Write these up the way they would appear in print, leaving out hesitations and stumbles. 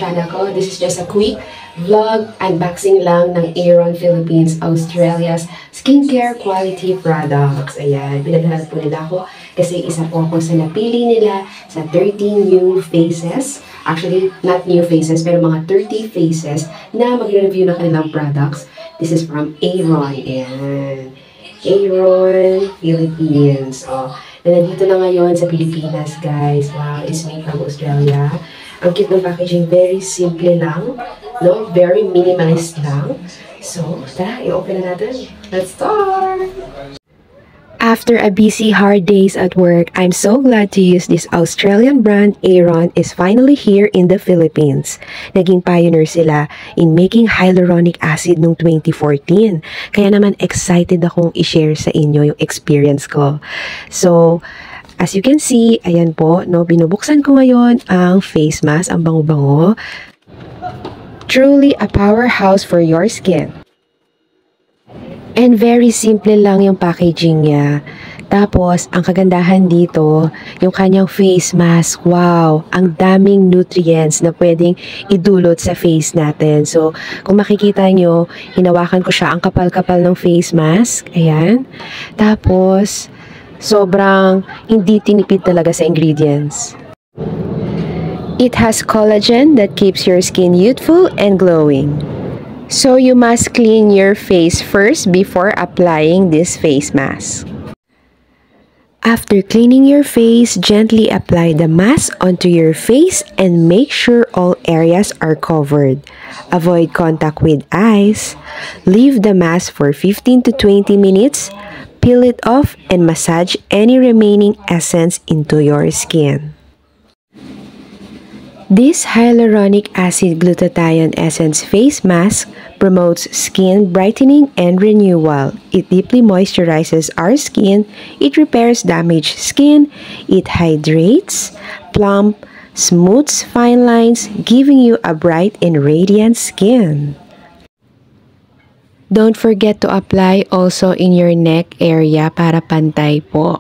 channel ko. This is just a quick vlog unboxing lang ng Aeron Philippines Australia's skincare quality products. Ayan, pinaghahanap po nila ako kasi isa po ako sa napili nila sa 13 new faces. Actually, not new faces, pero mga 30 faces na magre-review ng kanilang products. This is from Aeron. Ayan. Aeron Philippines. Oh, na nandito na ngayon sa Pilipinas, guys. Wow, it's made from Australia. Ang cute ng packaging, very simple lang, no? Very minimalist lang. So, tara, i-open na natin. Let's start! After a busy, hard days at work, I'm so glad to use this Australian brand. Aeron is finally here in the Philippines. Naging pioneer sila in making hyaluronic acid noong 2014. Kaya naman excited akong i-share sa inyo yung experience ko. So, as you can see, ayan po, no, binubuksan ko ngayon ang face mask, ang bango-bango. Truly a powerhouse for your skin. And very simple lang yung packaging niya. Tapos, ang kagandahan dito, yung kanyang face mask, wow, ang daming nutrients na pwedeng idulot sa face natin. So, kung makikita nyo, hinawakan ko siya, ang kapal-kapal ng face mask. Ayan. Tapos, sobrang hindi tinipid talaga sa ingredients. It has collagen that keeps your skin youthful and glowing. So you must clean your face first before applying this face mask. After cleaning your face, gently apply the mask onto your face and make sure all areas are covered. Avoid contact with eyes. Leave the mask for 15 to 20 minutes. Peel it off and massage any remaining essence into your skin. This hyaluronic acid glutathione essence face mask promotes skin brightening and renewal. It deeply moisturizes our skin, it repairs damaged skin, it hydrates, plump, smooths fine lines, giving you a bright and radiant skin. Don't forget to apply also in your neck area para pantay po.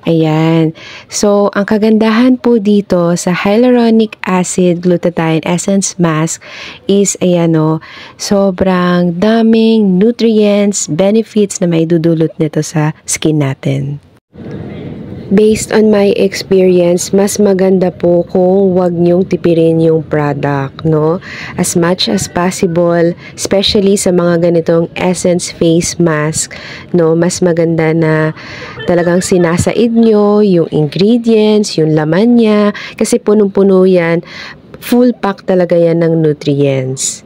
Ayan. So, ang kagandahan po dito sa hyaluronic acid glutathione essence mask is, ayan o, sobrang daming nutrients, benefits na may dudulot nito sa skin natin. Based on my experience, mas maganda po kung wag nyong tipirin yung product, no? As much as possible, especially sa mga ganitong essence face mask, no? Mas maganda na talagang sinasaid nyo yung ingredients, yung laman niya, kasi punong-puno yan, full pack talaga yan ng nutrients.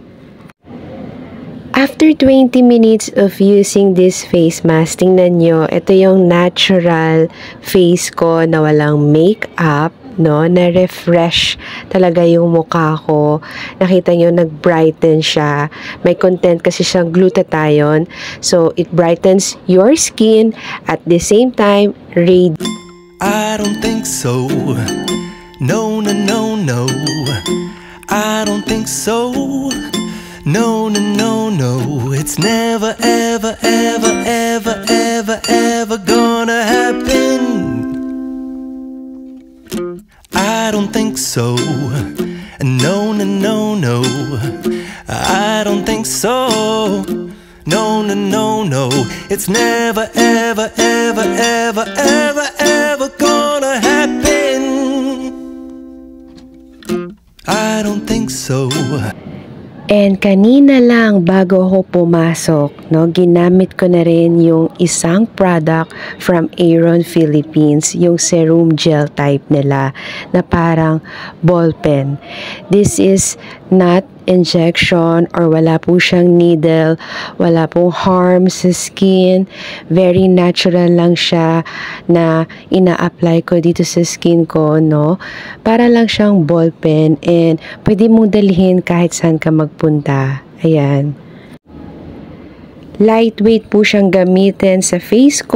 After 20 minutes of using this face mask, tingnan nyo, ito yung natural face ko na walang makeup, no? Na-refresh talaga yung mukha ko. Nakita nyo, nag-brighten siya. May content kasi siyang glutathione. So, it brightens your skin at the same time, I don't think so. No, no, no, no. I don't think so. No, no, no, no, it's never, ever, ever, ever, ever, ever gonna happen. I don't think so. No, no, no, no, I don't think so. No, no, no, no, it's never, ever, ever, ever, ever, ever gonna happen. I don't think so. And kanina lang bago ako pumasok, no, ginamit ko na rin yung isang product from Aeron Philippines, yung serum gel type nila na parang ball pen. This is not injection or wala po siyang needle, wala pong harm sa skin. Very natural lang siya na ina-apply ko dito sa skin ko, no? Para lang siyang ball pen and pwede mong dalhin kahit saan ka magpunta. Ayan. Lightweight po siyang gamitin sa face ko.